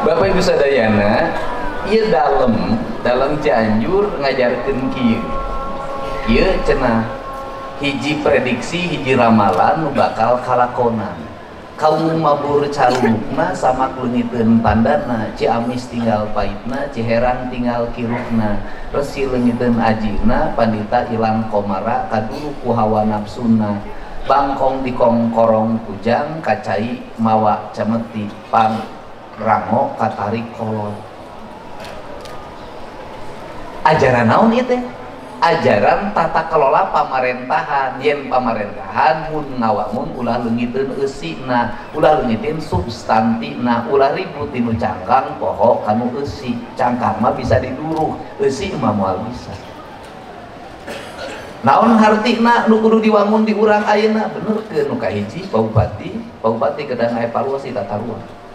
Bapak Ibu sadayana, ieu dalam Cianjur ngajarkeun kieu. Ieu cenah hiji prediksi, hiji ramalan nu bakal kalakonan. Kaum mabur calukna sama leungiteun pandana, Ciamis tinggal paitna, Ciherang tinggal kirukna, resi leungiteun ajina, pandita ilang komara kadulu ku hawa nafsuna, bangkong dikongkorong kujang, kacai mawa cameti pang rango katarik kolot. Ajaran naon ieu teh? Ajaran tata kelola pamarentahan. Yen pamarentahan mun ngawangun ulah leungiteun eusina, ulah leungiteun substantina, ulah ribut dinu cangkang poho kanu eusi. Cangkang mah bisa diduruh, eusi mah moal bisa. Naon hartina nu kudu diwangun di urang ayeuna? Benerkeun nu kahiji Bupati kedah evaluasi tata ruang.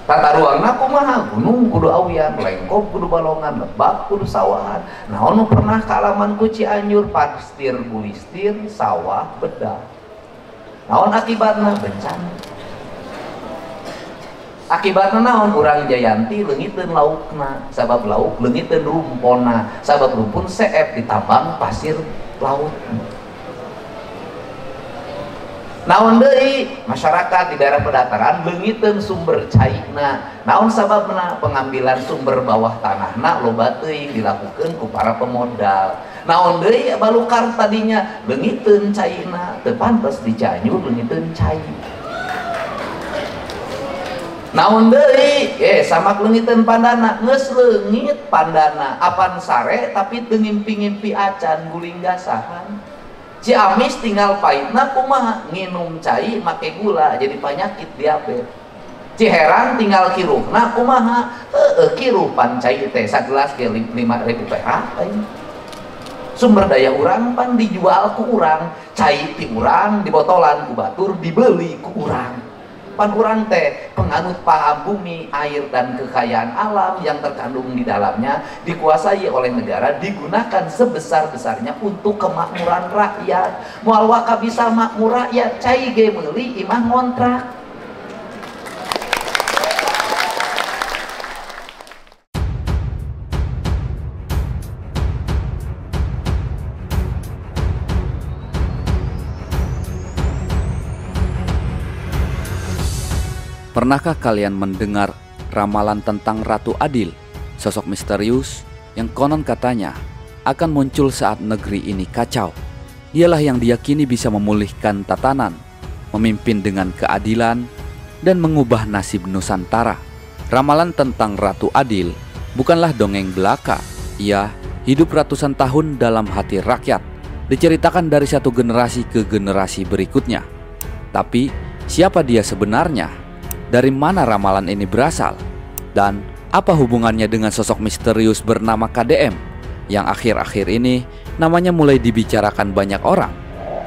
Tata ruangna kumaha? Gunung kudu awian, lengkop kudu balongan, lebak kudu sawahan. Naon nu pernah kaalaman ku Cianjur? Pastir bulistir, sawah bedah. Naon akibatna? Bencana. Akibatna naon? Urang Jayanti leungiteun laukna, sabab lauk leungiteun rumponna, sabab rumpun seep ditambang pasir laut. Naon deui? Masyarakat di daerah pedataran leungiteun sumber cairna. Naon sababna? Pengambilan sumber bawah tanahna loba teuing dilakukeun ku para pemodal. Naon deui balukar tadinya? Leungiteun cairna, teu pantes di Cianjur leungiteun cai. Naon deui? Samak leungiteun pandana, geus leungit pandana, apan sare tapi teu ngimpi-ngimpi acan guling gasahan. Ciamis tinggal paitna kumaha? Nginum cai make gula jadi penyakit diabetes. Ciherang tinggal kiruhna kumaha? Kiruh pan cai teh sagelas ge 5.000 perak. Sumber daya urang pan dijual ku urang, cai ti urang dibotolan ku batur dibeli ku urang. Pan urang teh penganut paham bumi, air dan kekayaan alam yang terkandung di dalamnya dikuasai oleh negara, digunakan sebesar-besarnya untuk kemakmuran rakyat. Moal waka bisa makmur rakyat, cai ge meuli imah ngontrak. Pernahkah kalian mendengar ramalan tentang Ratu Adil, sosok misterius yang konon katanya akan muncul saat negeri ini kacau? Dialah yang diyakini bisa memulihkan tatanan, memimpin dengan keadilan, dan mengubah nasib Nusantara. Ramalan tentang Ratu Adil bukanlah dongeng belaka. Ia hidup ratusan tahun dalam hati rakyat, diceritakan dari satu generasi ke generasi berikutnya. Tapi siapa dia sebenarnya? Dari mana ramalan ini berasal? Dan apa hubungannya dengan sosok misterius bernama KDM yang akhir-akhir ini namanya mulai dibicarakan banyak orang?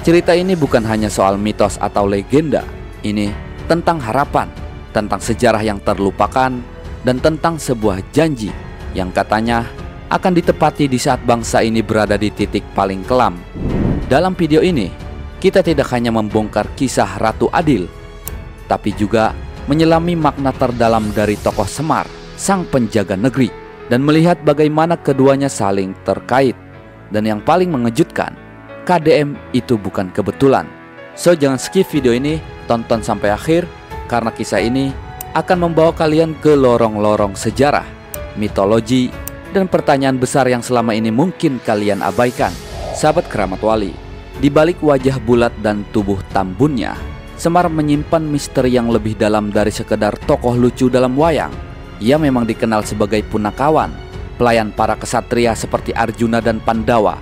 Cerita ini bukan hanya soal mitos atau legenda. Ini tentang harapan, tentang sejarah yang terlupakan, dan tentang sebuah janji yang katanya akan ditepati di saat bangsa ini berada di titik paling kelam. Dalam video ini, kita tidak hanya membongkar kisah Ratu Adil, tapi juga menyelami makna terdalam dari tokoh Semar, sang penjaga negeri, dan melihat bagaimana keduanya saling terkait. Dan yang paling mengejutkan, KDM itu bukan kebetulan. So jangan skip video ini, tonton sampai akhir, karena kisah ini akan membawa kalian ke lorong-lorong sejarah, mitologi, dan pertanyaan besar yang selama ini mungkin kalian abaikan. Sahabat Keramat Wali, di balik wajah bulat dan tubuh tambunnya, Semar menyimpan misteri yang lebih dalam dari sekedar tokoh lucu dalam wayang. Ia memang dikenal sebagai punakawan, pelayan para kesatria seperti Arjuna dan Pandawa.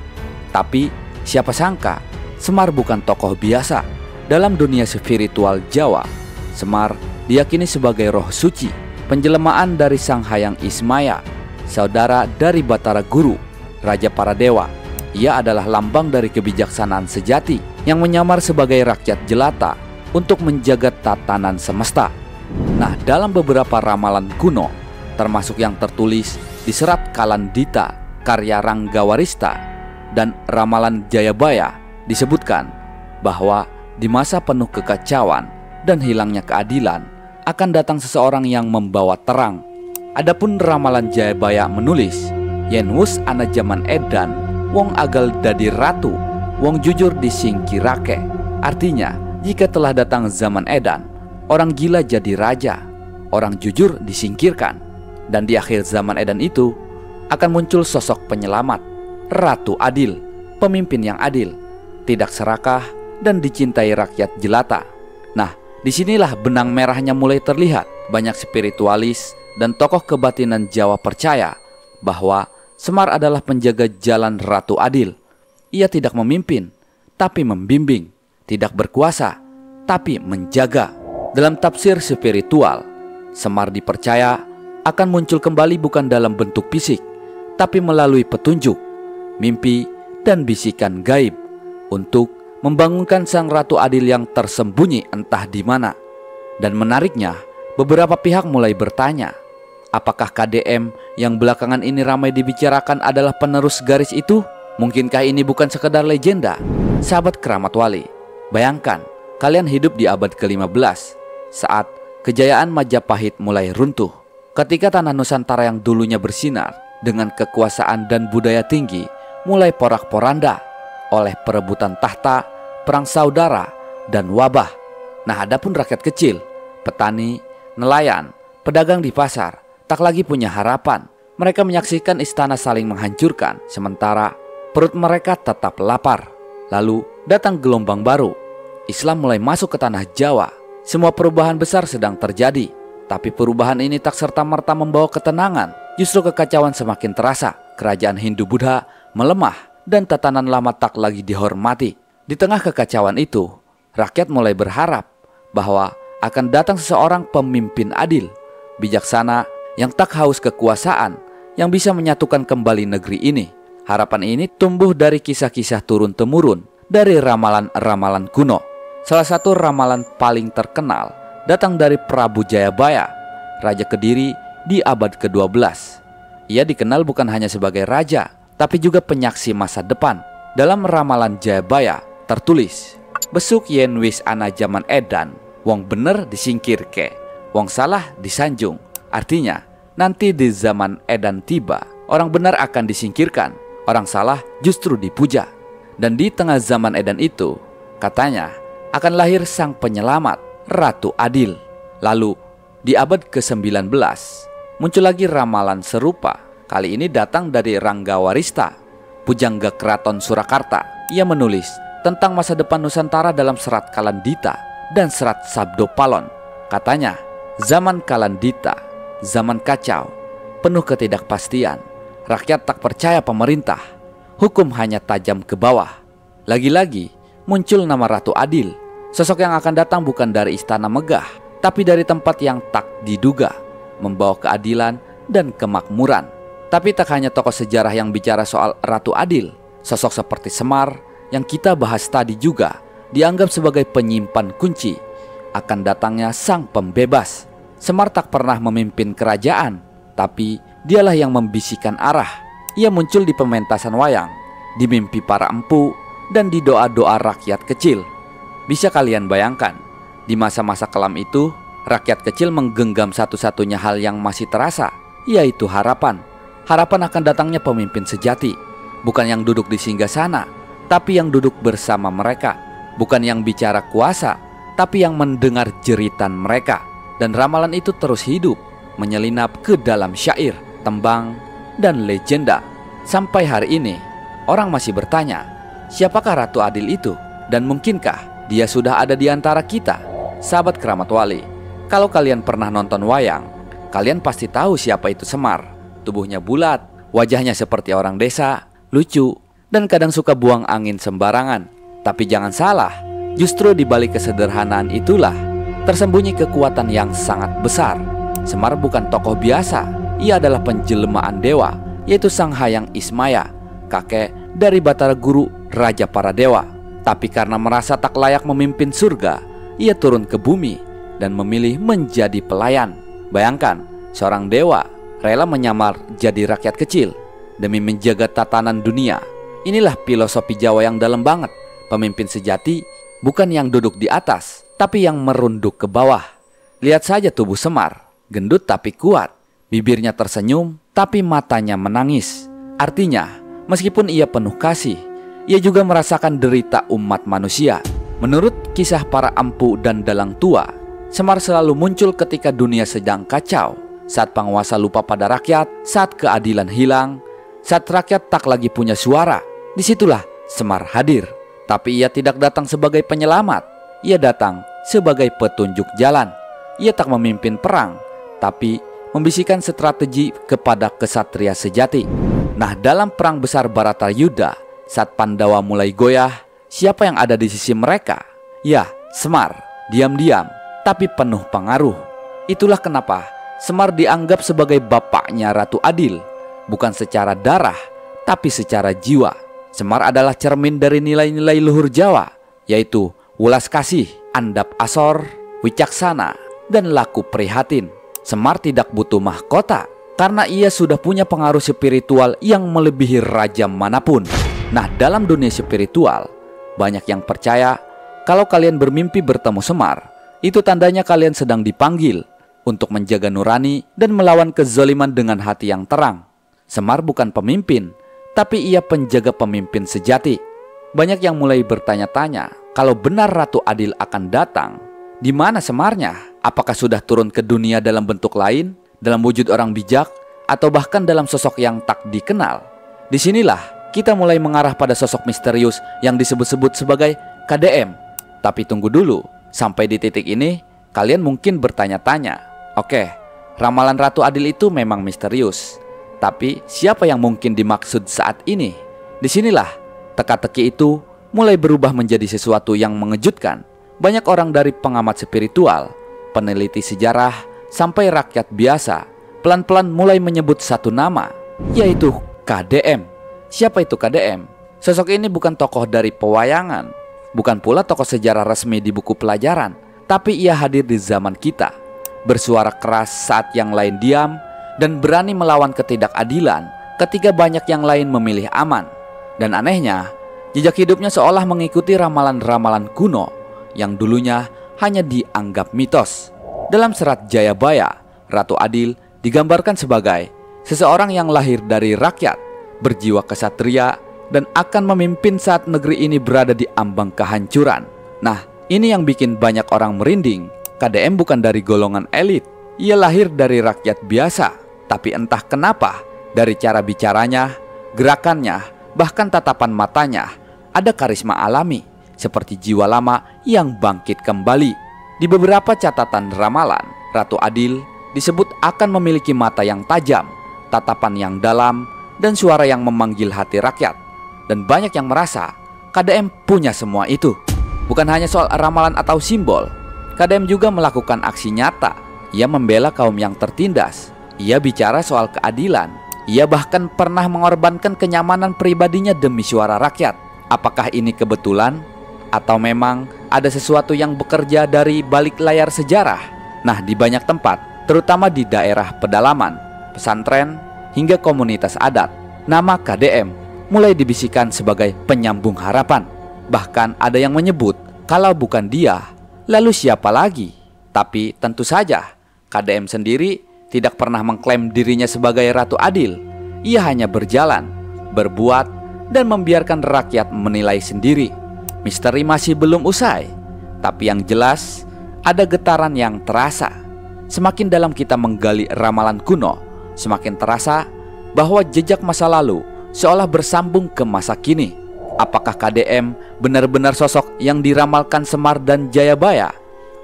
Tapi siapa sangka Semar bukan tokoh biasa. Dalam dunia spiritual Jawa, Semar diyakini sebagai roh suci, penjelemaan dari Sang Hyang Ismaya, saudara dari Batara Guru, raja para dewa. Ia adalah lambang dari kebijaksanaan sejati yang menyamar sebagai rakyat jelata untuk menjaga tatanan semesta. Nah, dalam beberapa ramalan kuno, termasuk yang tertulis di Serat Kalandita karya Ranggawarista dan Ramalan Jayabaya, disebutkan bahwa di masa penuh kekacauan dan hilangnya keadilan, akan datang seseorang yang membawa terang. Adapun ramalan Jayabaya menulis, yen wus ana zaman edan, wong agal dadi ratu, wong jujur disingkirake. Artinya, jika telah datang zaman edan, orang gila jadi raja, orang jujur disingkirkan. Dan di akhir zaman edan itu akan muncul sosok penyelamat, ratu adil, pemimpin yang adil, tidak serakah dan dicintai rakyat jelata. Nah, disinilah benang merahnya mulai terlihat. Banyak spiritualis dan tokoh kebatinan Jawa percaya bahwa Semar adalah penjaga jalan ratu adil. Ia tidak memimpin, tapi membimbing, tidak berkuasa, tapi menjaga. Dalam tafsir spiritual, Semar dipercaya akan muncul kembali bukan dalam bentuk fisik, tapi melalui petunjuk, mimpi, dan bisikan gaib untuk membangunkan sang ratu adil yang tersembunyi entah di mana. Dan menariknya, beberapa pihak mulai bertanya, apakah KDM yang belakangan ini ramai dibicarakan adalah penerus garis itu? Mungkinkah ini bukan sekedar legenda? Sahabat Keramat Wali, bayangkan kalian hidup di abad ke-15 saat kejayaan Majapahit mulai runtuh. Ketika tanah Nusantara yang dulunya bersinar dengan kekuasaan dan budaya tinggi mulai porak-poranda oleh perebutan tahta, perang saudara, dan wabah. Nah, adapun rakyat kecil, petani, nelayan, pedagang di pasar tak lagi punya harapan. Mereka menyaksikan istana saling menghancurkan, sementara perut mereka tetap lapar. Lalu datang gelombang baru. Islam mulai masuk ke tanah Jawa. Semua perubahan besar sedang terjadi. Tapi perubahan ini tak serta-merta membawa ketenangan. Justru kekacauan semakin terasa. Kerajaan Hindu-Buddha melemah dan tatanan lama tak lagi dihormati. Di tengah kekacauan itu, rakyat mulai berharap bahwa akan datang seseorang pemimpin adil, bijaksana, yang tak haus kekuasaan, yang bisa menyatukan kembali negeri ini. Harapan ini tumbuh dari kisah-kisah turun-temurun, dari ramalan-ramalan kuno. Salah satu ramalan paling terkenal datang dari Prabu Jayabaya, Raja Kediri di abad ke-12. Ia dikenal bukan hanya sebagai raja, tapi juga penyaksi masa depan. Dalam ramalan Jayabaya tertulis, besuk yen wis ana zaman edan, wong bener disingkirke, wong salah disanjung. Artinya, nanti di zaman edan tiba, orang benar akan disingkirkan, orang salah justru dipuja. Dan di tengah zaman edan itu, katanya akan lahir sang penyelamat, Ratu Adil. Lalu di abad ke-19 muncul lagi ramalan serupa. Kali ini datang dari Ranggawarista, pujangga keraton Surakarta. Ia menulis tentang masa depan Nusantara dalam serat Kalandita dan serat Sabdo Palon. Katanya, zaman Kalandita, zaman kacau, penuh ketidakpastian. Rakyat tak percaya pemerintah, hukum hanya tajam ke bawah. Lagi-lagi muncul nama Ratu Adil. Sosok yang akan datang bukan dari istana megah, tapi dari tempat yang tak diduga, membawa keadilan dan kemakmuran. Tapi tak hanya tokoh sejarah yang bicara soal Ratu Adil. Sosok seperti Semar yang kita bahas tadi juga dianggap sebagai penyimpan kunci akan datangnya sang pembebas. Semar tak pernah memimpin kerajaan, tapi dialah yang membisikkan arah. Ia muncul di pementasan wayang, di mimpi para empu, dan di doa-doa rakyat kecil. Bisa kalian bayangkan, di masa-masa kelam itu, rakyat kecil menggenggam satu-satunya hal yang masih terasa, yaitu harapan. Harapan akan datangnya pemimpin sejati, bukan yang duduk di singgasana, tapi yang duduk bersama mereka. Bukan yang bicara kuasa, tapi yang mendengar jeritan mereka. Dan ramalan itu terus hidup, menyelinap ke dalam syair, tembang, dan legenda. Sampai hari ini, orang masih bertanya, siapakah Ratu Adil itu? Dan mungkinkah dia sudah ada di antara kita? Sahabat Keramat Wali, kalau kalian pernah nonton wayang, kalian pasti tahu siapa itu Semar. Tubuhnya bulat, wajahnya seperti orang desa, lucu, dan kadang suka buang angin sembarangan. Tapi jangan salah, justru di balik kesederhanaan itulah tersembunyi kekuatan yang sangat besar. Semar bukan tokoh biasa, ia adalah penjelmaan dewa, yaitu Sang Hyang Ismaya, kakek dari Batara Guru, raja para dewa. Tapi karena merasa tak layak memimpin surga, ia turun ke bumi dan memilih menjadi pelayan. Bayangkan, seorang dewa rela menyamar jadi rakyat kecil demi menjaga tatanan dunia. Inilah filosofi Jawa yang dalam banget. Pemimpin sejati bukan yang duduk di atas, tapi yang merunduk ke bawah. Lihat saja tubuh Semar, gendut tapi kuat. Bibirnya tersenyum, tapi matanya menangis. Artinya, meskipun ia penuh kasih, ia juga merasakan derita umat manusia. Menurut kisah para empu dan dalang tua, Semar selalu muncul ketika dunia sedang kacau, saat penguasa lupa pada rakyat, saat keadilan hilang, saat rakyat tak lagi punya suara. Disitulah Semar hadir. Tapi ia tidak datang sebagai penyelamat, ia datang sebagai petunjuk jalan. Ia tak memimpin perang, tapi membisikkan strategi kepada kesatria sejati. Nah, dalam perang besar Baratayuda, saat Pandawa mulai goyah, siapa yang ada di sisi mereka? Ya, Semar, diam-diam, tapi penuh pengaruh. Itulah kenapa Semar dianggap sebagai bapaknya Ratu Adil, bukan secara darah, tapi secara jiwa. Semar adalah cermin dari nilai-nilai luhur Jawa, yaitu welas kasih, andap asor, wicaksana, dan laku prihatin. Semar tidak butuh mahkota karena ia sudah punya pengaruh spiritual yang melebihi raja manapun. Nah, dalam dunia spiritual, banyak yang percaya kalau kalian bermimpi bertemu Semar, itu tandanya kalian sedang dipanggil untuk menjaga nurani dan melawan kezaliman dengan hati yang terang. Semar bukan pemimpin, tapi ia penjaga pemimpin sejati. Banyak yang mulai bertanya-tanya, kalau benar Ratu Adil akan datang, di mana Semarnya? Apakah sudah turun ke dunia dalam bentuk lain, dalam wujud orang bijak, atau bahkan dalam sosok yang tak dikenal? Disinilah kita mulai mengarah pada sosok misterius yang disebut-sebut sebagai KDM. Tapi tunggu dulu, sampai di titik ini, kalian mungkin bertanya-tanya, oke, ramalan Ratu Adil itu memang misterius. Tapi siapa yang mungkin dimaksud saat ini? Disinilah teka-teki itu mulai berubah menjadi sesuatu yang mengejutkan. Banyak orang dari pengamat spiritual, peneliti sejarah, sampai rakyat biasa pelan-pelan mulai menyebut satu nama, yaitu KDM. Siapa itu KDM? Sosok ini bukan tokoh dari pewayangan, bukan pula tokoh sejarah resmi di buku pelajaran, tapi ia hadir di zaman kita, bersuara keras saat yang lain diam, dan berani melawan ketidakadilan ketika banyak yang lain memilih aman. Dan anehnya, jejak hidupnya seolah mengikuti ramalan-ramalan kuno yang dulunya hanya dianggap mitos. Dalam serat Jayabaya, Ratu Adil digambarkan sebagai seseorang yang lahir dari rakyat, berjiwa kesatria, dan akan memimpin saat negeri ini berada di ambang kehancuran. Nah, ini yang bikin banyak orang merinding. KDM bukan dari golongan elit, ia lahir dari rakyat biasa. Tapi entah kenapa, dari cara bicaranya, gerakannya, bahkan tatapan matanya, ada karisma alami, seperti jiwa lama yang bangkit kembali. Di beberapa catatan ramalan, Ratu Adil disebut akan memiliki mata yang tajam, tatapan yang dalam, dan suara yang memanggil hati rakyat. Dan banyak yang merasa KDM punya semua itu. Bukan hanya soal ramalan atau simbol, KDM juga melakukan aksi nyata. Ia membela kaum yang tertindas, ia bicara soal keadilan, ia bahkan pernah mengorbankan kenyamanan pribadinya demi suara rakyat. Apakah ini kebetulan? Atau memang ada sesuatu yang bekerja dari balik layar sejarah? Nah, di banyak tempat, terutama di daerah pedalaman, pesantren, hingga komunitas adat, nama KDM mulai dibisikkan sebagai penyambung harapan. Bahkan ada yang menyebut, kalau bukan dia, lalu siapa lagi? Tapi tentu saja, KDM sendiri tidak pernah mengklaim dirinya sebagai Ratu Adil. Ia hanya berjalan, berbuat, dan membiarkan rakyat menilai sendiri. Misteri masih belum usai, tapi yang jelas ada getaran yang terasa. Semakin dalam kita menggali ramalan kuno, semakin terasa bahwa jejak masa lalu seolah bersambung ke masa kini. Apakah KDM benar-benar sosok yang diramalkan Semar dan Jayabaya?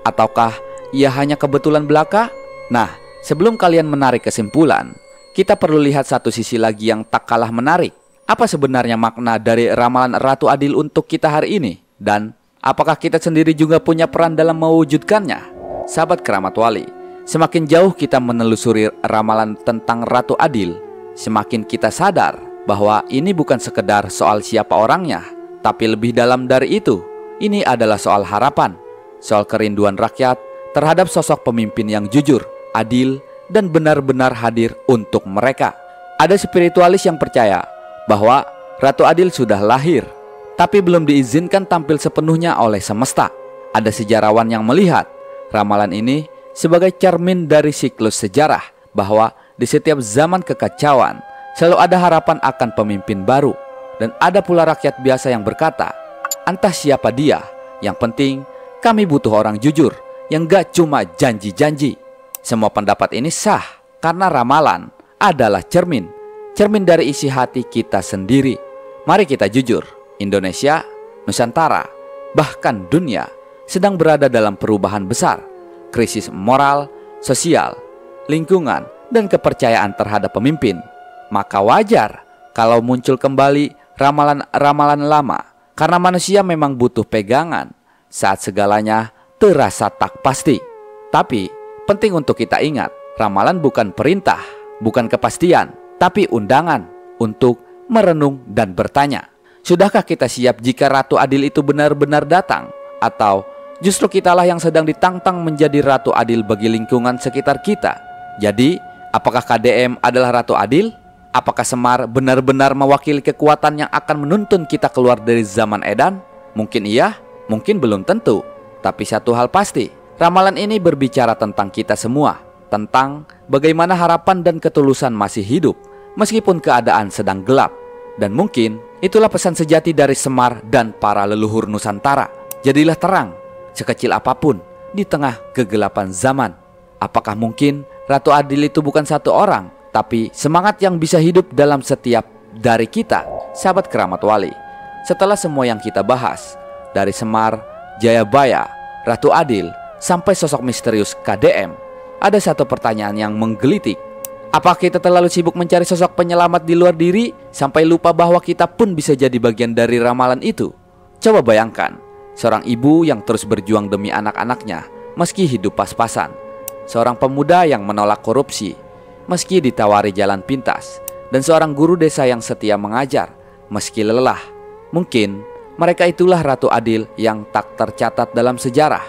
Ataukah ia hanya kebetulan belaka? Nah, sebelum kalian menarik kesimpulan, kita perlu lihat satu sisi lagi yang tak kalah menarik. Apa sebenarnya makna dari ramalan Ratu Adil untuk kita hari ini? Dan apakah kita sendiri juga punya peran dalam mewujudkannya? Sahabat Keramat Wali, semakin jauh kita menelusuri ramalan tentang Ratu Adil, semakin kita sadar bahwa ini bukan sekedar soal siapa orangnya, tapi lebih dalam dari itu. Ini adalah soal harapan, soal kerinduan rakyat terhadap sosok pemimpin yang jujur, adil, dan benar-benar hadir untuk mereka. Ada spiritualis yang percaya bahwa Ratu Adil sudah lahir, tapi belum diizinkan tampil sepenuhnya oleh semesta. Ada sejarawan yang melihat ramalan ini sebagai cermin dari siklus sejarah bahwa di setiap zaman kekacauan selalu ada harapan akan pemimpin baru. Dan ada pula rakyat biasa yang berkata, entah siapa dia, yang penting kami butuh orang jujur yang gak cuma janji-janji. Semua pendapat ini sah karena ramalan adalah cermin dari isi hati kita sendiri. Mari kita jujur, Indonesia, Nusantara, bahkan dunia sedang berada dalam perubahan besar. Krisis moral, sosial, lingkungan, dan kepercayaan terhadap pemimpin. Maka wajar kalau muncul kembali ramalan-ramalan lama, karena manusia memang butuh pegangan saat segalanya terasa tak pasti. Tapi penting untuk kita ingat, ramalan bukan perintah, bukan kepastian, tapi undangan untuk merenung dan bertanya. Sudahkah kita siap jika Ratu Adil itu benar-benar datang? Atau justru kitalah yang sedang ditantang menjadi Ratu Adil bagi lingkungan sekitar kita? Jadi, apakah KDM adalah Ratu Adil? Apakah Semar benar-benar mewakili kekuatan yang akan menuntun kita keluar dari zaman edan? Mungkin iya, mungkin belum tentu. Tapi satu hal pasti, ramalan ini berbicara tentang kita semua. Tentang bagaimana harapan dan ketulusan masih hidup meskipun keadaan sedang gelap. Dan mungkin itulah pesan sejati dari Semar dan para leluhur Nusantara. Jadilah terang, sekecil apapun, di tengah kegelapan zaman. Apakah mungkin Ratu Adil itu bukan satu orang, tapi semangat yang bisa hidup dalam setiap dari kita? Sahabat Keramat Wali, setelah semua yang kita bahas, dari Semar, Jayabaya, Ratu Adil, sampai sosok misterius KDM, ada satu pertanyaan yang menggelitik. Apa kita terlalu sibuk mencari sosok penyelamat di luar diri sampai lupa bahwa kita pun bisa jadi bagian dari ramalan itu? Coba bayangkan, seorang ibu yang terus berjuang demi anak-anaknya meski hidup pas-pasan. Seorang pemuda yang menolak korupsi meski ditawari jalan pintas. Dan seorang guru desa yang setia mengajar meski lelah. Mungkin mereka itulah Ratu Adil yang tak tercatat dalam sejarah,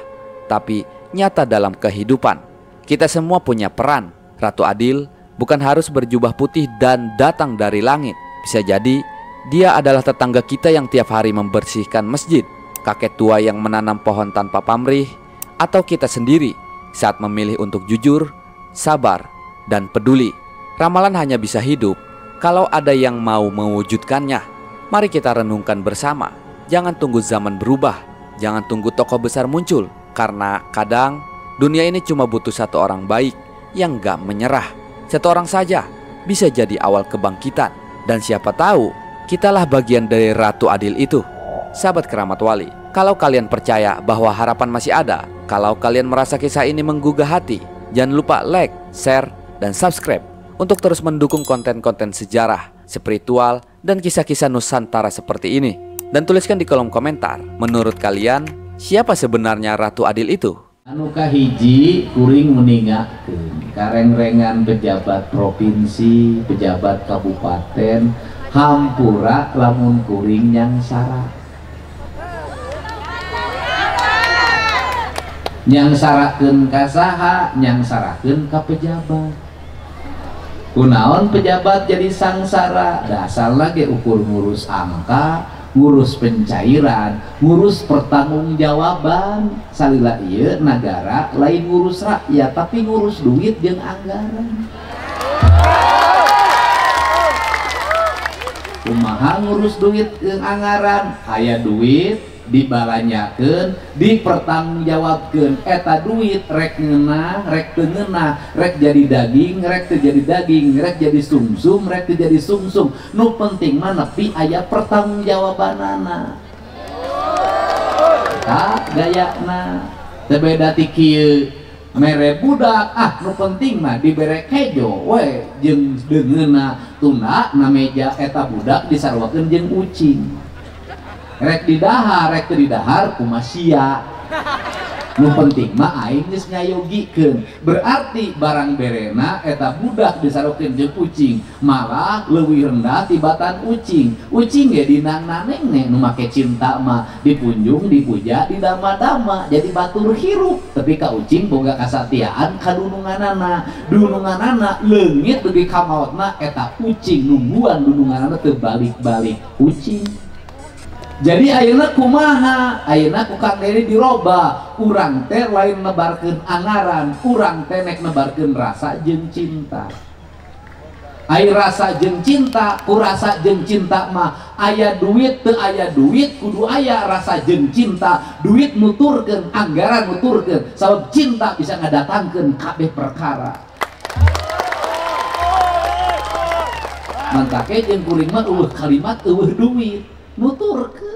tapi nyata dalam kehidupan. Kita semua punya peran. Ratu Adil bukan harus berjubah putih dan datang dari langit. Bisa jadi dia adalah tetangga kita yang tiap hari membersihkan masjid, kakek tua yang menanam pohon tanpa pamrih, atau kita sendiri saat memilih untuk jujur, sabar, dan peduli. Ramalan hanya bisa hidup kalau ada yang mau mewujudkannya. Mari kita renungkan bersama. Jangan tunggu zaman berubah, jangan tunggu tokoh besar muncul, karena kadang dunia ini cuma butuh satu orang baik yang gak menyerah. Satu orang saja bisa jadi awal kebangkitan. Dan siapa tahu kitalah bagian dari Ratu Adil itu. Sahabat Keramat Wali, kalau kalian percaya bahwa harapan masih ada, kalau kalian merasa kisah ini menggugah hati, jangan lupa like, share, dan subscribe untuk terus mendukung konten-konten sejarah, spiritual, dan kisah-kisah Nusantara seperti ini. Dan tuliskan di kolom komentar, menurut kalian siapa sebenarnya Ratu Adil itu? Anu kahiji kuring meninggalkeun kareng-rengan pejabat provinsi, pejabat kabupaten, hampura lamun kuring yang sara. Nyang sarakeun ka saha, nyang sarakeun ka pejabat. Kunaon pejabat jadi sangsara? Dasar lagi ukur ngurus angka, ngurus pencairan, ngurus pertanggungjawaban. Salila ieu negara lain ngurus rakyat, tapi ngurus duit jeung anggaran. Kumaha ngurus duit jeung anggaran? Aya duit dibalanyakeun, dipertanggungjawabkeun. Eta duit rek ngeunah, rek teu ngeunah, rek jadi daging, rek teu jadi daging, rek jadi sumsum, rek teu jadi sumsum. Nu penting mah nepi aya pertanggungjawabanana. Eta gayana. Teu beda ti kieu mere budak, nu penting mah dibere kejo we jeung deungeunna tunda na meja eta budak disarwakeun jeung ucing. Rek didahar, rek teu didahar kumaha. Nu penting mah aing geus ngayogikeun. Berarti barang berena eta budak disarokeun jeung ucing malah leuwih rendah tibatan ucing. Ucing ge dinang-naneng nu make cinta mah dipunjung, dipuja, didama-dama jadi batur hirup. Tapi ka ucing boga kasatiaan ka dununganana. Dununganana leungit dugi ka maotna eta ucing nungguan dununganana teu balik-balik ucing. Jadi ayeuna kumaha, ayeuna ku Kang Dedi diroba, urang teh lain nebarkeun angaran, urang teh nek nebarkeun rasa jeung cinta. Ai rasa jeung cinta, ku rasa jeung cinta mah aya duit teu aya duit kudu aya rasa jeung cinta. Duit nuturkeun, anggaran nuturkeun, sabab cinta bisa ngadatangkeun kabeh perkara. Mantake jeung kuring mah eueuh kalimat eueuh duit nuturkeun.